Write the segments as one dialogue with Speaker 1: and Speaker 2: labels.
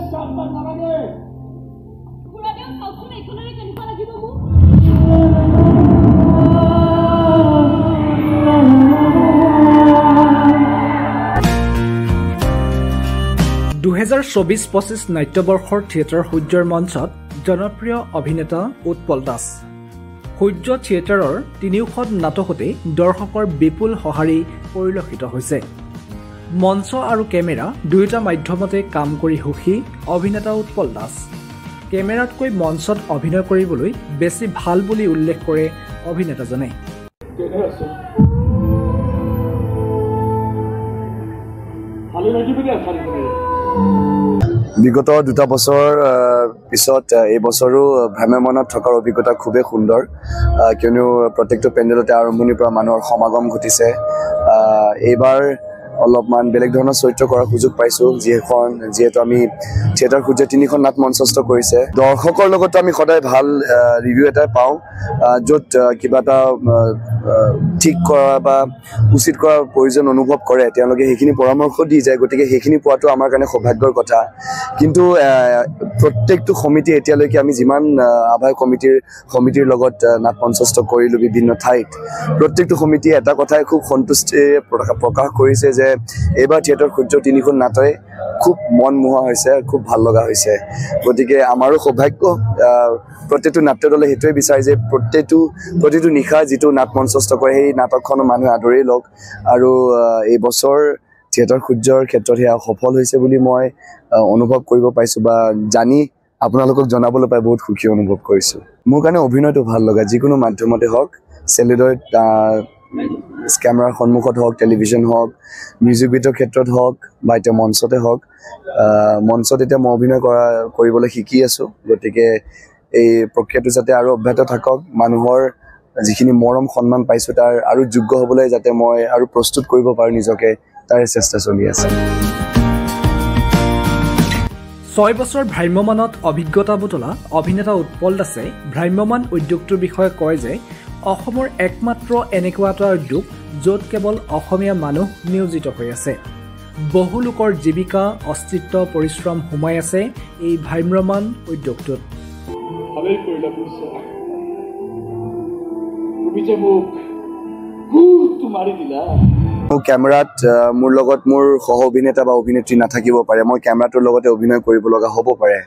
Speaker 1: 2024-25 নাট্যবৰ্ষৰ theatre সূৰ্যৰ মঞ্চত জনপ্ৰিয় অভিনেতা উৎপল দাস। সূৰ্য থিয়েটাৰৰ 300 নাটকতে দৰ্শকৰ বিপুল সঁহাৰি পৰিলক্ষিত হৈছে। মঞ্চ আৰু কেমেৰা দুয়োটা মাধ্যমতে কাম কৰি সুখী অভিনেতা উৎপল দাস। কেমেৰাতকৈ মঞ্চত অভিনয় কৰিবলৈ বেছি ভাল বুলি উল্লেখ কৰে অভিনেতাজনে।
Speaker 2: বিগত 2 বছৰ পিছত এই বছৰো ভ্ৰাম্যমানত থকাৰ অভিজ্ঞতা খুবেই সুন্দৰ, কিয়নো প্ৰত্যেকটো পেণ্ডেলতে আৰম্ভণিৰ পৰা মানুহৰ সমাগম ঘটিছে। এইবাৰ অলপমান বেলেগ ধৰণৰ চৰিত্ৰ কৰাৰ সুযোগ পাইছোঁ, যিহেতু আমি থিয়েটাৰ সূৰ্য 3খন নাট মঞ্চস্থ কৰিছে। দৰ্শকৰ লগতো আমি সদায় ভাল ৰিভিউ এটাই পাওঁ, য'ত কিবা এটা ঠিক কৰা বা উচিত কৰাৰ প্ৰয়োজন অনুভৱ কৰে, তেওঁলোকে সেইখিনি পৰামৰ্শ দি যায়। গতিকে সেইখিনি পোৱাটো আমাৰ কাৰণে সৌভাগ্যৰ কথা। কিন্তু প্ৰত্যেকটো সমিতি এতিয়ালৈকে আমি যিমান আভাস সমিতিৰ লগত নাট মঞ্চস্থ কৰিলোঁ বিভিন্ন ঠাইত, প্ৰত্যেকটো সমিতিয়ে এটা কথাই খুব সন্তুষ্টি প্ৰকাশ কৰিছে যে এইবাৰ থিয়েটাৰ সূৰ্য 3খন নাটে খুব মনমোহা হৈছে, খুব ভাল লগা হৈছে। গতিকে আমাৰো সৌভাগ্য, প্ৰত্যেকটো নাট্য দলে সেইটোৱে বিচাৰে যে প্ৰতিটো নিশা যিটো নাট মঞ্চস্থ কৰে সেই নাটকখনো মানুহে আদৰি লওক। আৰু এই বছৰ থিয়েটাৰ সূৰ্যৰ ক্ষেত্ৰত সেয়া সফল হৈছে বুলি মই অনুভৱ কৰিব পাৰিছোঁ, বা জানি আপোনালোকক জনাবলৈ পাই বহুত সুখী অনুভৱ কৰিছোঁ। মোৰ কাৰণে অভিনয়টো ভাল লগা, যিকোনো মাধ্যমতে হওক, চেলুলয়ড কেমেৰাৰ সন্মুখত হওক, টেলিভিশ্যন হওক, মিউজিক ভিডিঅ'ৰ ক্ষেত্ৰত হওক, বা এতিয়া মঞ্চতে হওক। মঞ্চত এতিয়া মই অভিনয় কৰিবলৈ শিকি আছোঁ। গতিকে এই প্ৰক্ৰিয়াটো যাতে আৰু অব্যাহত থাকক, মানুহৰ যিখিনি মৰম সন্মান পাইছোঁ তাৰ আৰু যোগ্য হ'বলৈ যাতে মই আৰু প্ৰস্তুত কৰিব পাৰোঁ নিজকে, তাৰে চেষ্টা চলি আছে।
Speaker 1: 6 বছৰ ভ্ৰাম্যমানত অভিজ্ঞতা বুটলা অভিনেতা উৎপল দাসে ভ্ৰাম্যমান উদ্যোগটোৰ বিষয়ে কয় যে অসমৰ একমাত্ৰ এনেকুৱা এটা উদ্যোগ য'ত কেৱল অসমীয়া মানুহ নিয়োজিত হৈ আছে। বহু লোকৰ জীৱিকা, অস্তিত্ব, পৰিশ্ৰম সোমাই আছে এই ভ্ৰাম্যমান উদ্যোগটোত।
Speaker 2: কেমেৰাত মোৰ লগত মোৰ সহ অভিনেতা বা অভিনেত্ৰী নাথাকিব পাৰে, মই কেমেৰাটোৰ লগতে অভিনয় কৰিব লগা হ'ব পাৰে।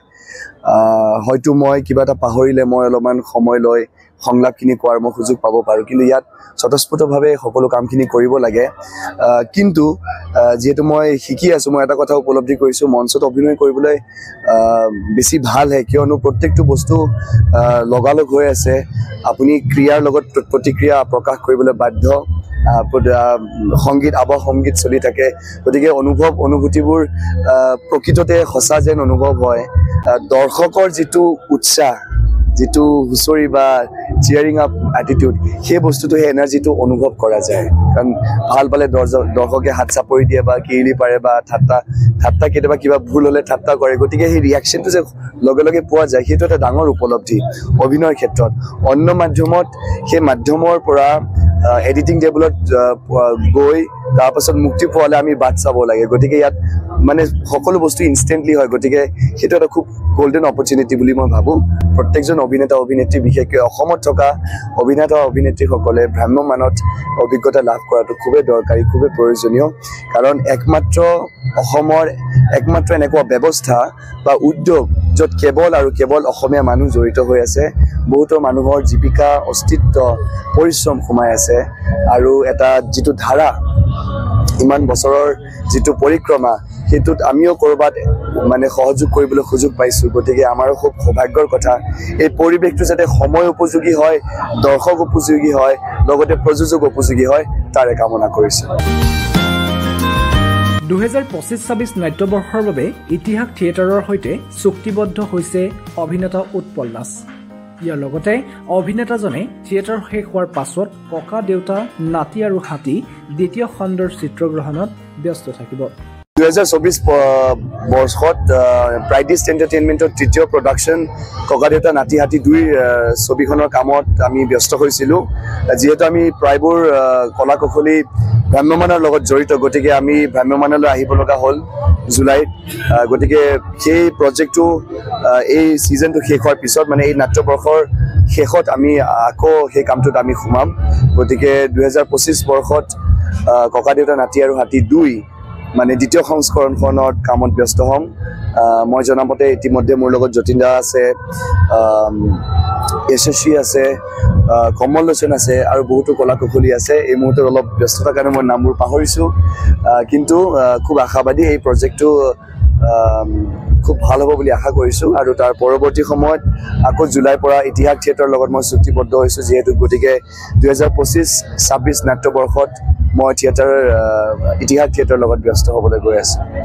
Speaker 2: হয়তো মই কিবা এটা পাহৰিলে মই অলপমান সময় লৈ সংলাপখিনি কোৱাৰ মই সুযোগ পাব পাৰোঁ, কিন্তু ইয়াত স্বতঃস্ফূৰ্তভাৱে সকলো কামখিনি কৰিব লাগে। কিন্তু যিহেতু মই শিকি আছোঁ, মই এটা কথা উপলব্ধি কৰিছোঁ, মঞ্চত অভিনয় কৰিবলৈ বেছি ভালহে, কিয়নো প্ৰত্যেকটো বস্তু লগালগ হৈ আছে। আপুনি ক্ৰিয়াৰ লগত প্ৰতিক্ৰিয়া প্ৰকাশ কৰিবলৈ বাধ্য। সংগীত সংগীত চলি থাকে। গতিকে অনুভূতিবোৰ প্ৰকৃততে সঁচা যেন অনুভৱ হয়। দৰ্শকৰ যিটো উৎসাহ, যিটো হুঁচৰি বা চিয়াৰিং আপ এটিটিউড, সেই বস্তুটো, সেই এনাৰ্জিটো অনুভৱ কৰা যায়। কাৰণ ভাল পালে দৰ্শকে হাত চাপৰি দিয়ে বা কিৰিলি পাৰে বা ঠাট্টা কেতিয়াবা কিবা ভুল হ'লে ঠাট্টা কৰে। গতিকে সেই ৰিয়েকশ্যনটো যে লগে লগে পোৱা যায়, সেইটো এটা ডাঙৰ উপলব্ধি অভিনয়ৰ ক্ষেত্ৰত। অন্য মাধ্যমত সেই মাধ্যমৰ পৰা এডিটিং টেবুলত গৈ তাৰপাছত মুক্তি পোৱালে আমি বাট চাব লাগে। গতিকে ইয়াত মানে সকলো বস্তু ইনষ্টেণ্টলি হয়। গতিকে সেইটো এটা খুব গোল্ডেন অপৰচুনিটি বুলি মই ভাবোঁ। প্ৰত্যেকজন অভিনেতা অভিনেত্ৰী, বিশেষকৈ অসমত থকা অভিনেতা অভিনেত্ৰীসকলে ভ্ৰাম্যমানত অভিজ্ঞতা লাভ কৰাটো খুবেই দৰকাৰী, খুবেই প্ৰয়োজনীয়। কাৰণ অসমৰ একমাত্ৰ এনেকুৱা ব্যৱস্থা বা উদ্যোগ য'ত কেৱল অসমীয়া মানুহ জড়িত হৈ আছে। বহুতো মানুহৰ জীৱিকা, অস্তিত্ব, পৰিশ্ৰম সোমাই আছে। আৰু এটা যিটো ধাৰা, ইমান বছৰৰ যিটো পৰিক্ৰমা, সেইটোত আমিও ক'ৰবাত মানে সহযোগ কৰিবলৈ সুযোগ পাইছোঁ। গতিকে আমাৰো খুব সৌভাগ্যৰ কথা। এই পৰিৱেশটো যাতে সময় উপযোগী হয়, দৰ্শক উপযোগী হয়, লগতে প্ৰযোজক উপযোগী হয়, তাৰে কামনা কৰিছোঁ।
Speaker 1: 2025-26 নাট্যবৰ্ষৰ বাবে ইতিহাস থিয়েটাৰৰ সৈতে চুক্তিবদ্ধ হৈছে অভিনেতা উৎপল দাস। ইয়াৰ লগতে অভিনেতাজনে থিয়েটাৰ শেষ হোৱাৰ পাছত ককা দেউতা, নাতি আৰু হাতী দ্বিতীয় খণ্ডৰ চিত্ৰগ্ৰহণত ব্যস্ত থাকিব।
Speaker 2: 2024 বৰ্ষত প্ৰাইডিষ্ট এণ্টাৰটেইনমেণ্টৰ তৃতীয় প্ৰডাকশ্যন ককা দেউতা নাতি হাতী 2 ছবিখনৰ কামত আমি ব্যস্ত হৈছিলোঁ। যিহেতু আমি প্ৰায়বোৰ কলা কৌশলী ভ্ৰাম্যমানৰ লগত জড়িত, গতিকে আমি ভ্ৰাম্যমানলৈ আহিব লগা হ'ল। জুলাইত গতিকে সেই প্ৰজেক্টটো এই ছিজনটো শেষ হোৱাৰ পিছত মানে এই নাট্যবৰ্ষৰ শেষত আমি আকৌ সেই কামটোত আমি সোমাম গতিকে 2025 বৰ্ষত ককা দেউতা নাতি আৰু হাতী 2 মানে দ্বিতীয় সংস্কৰণখনত কামত ব্যস্ত হ'ম মই জনামতে ইতিমধ্যে মোৰ লগত যতীন দা আছে यशस्वी আছে কমল লোচন আছে আৰু বহুতো কলা কুশলী আছে এই মুহূৰ্তত অলপ ব্যস্ততাৰ কাৰণে মই নামবোৰ পাহৰিছোঁ কিন্তু খুব আশাবাদী এই প্ৰজেক্টটো খুব ভাল হ'ব বুলি আশা কৰিছোঁ আৰু তাৰ পৰৱৰ্তী সময়ত আকৌ জুলাইৰ পৰা ইতিহাস থিয়েটাৰৰ লগত মই চুক্তিবদ্ধ হৈছোঁ যিহেতু গতিকে 2025-26 নাট্যবৰ্ষত মই ইতিহাস থিয়েটাৰৰ লগত ব্যস্ত হ'বলৈ গৈ আছোঁ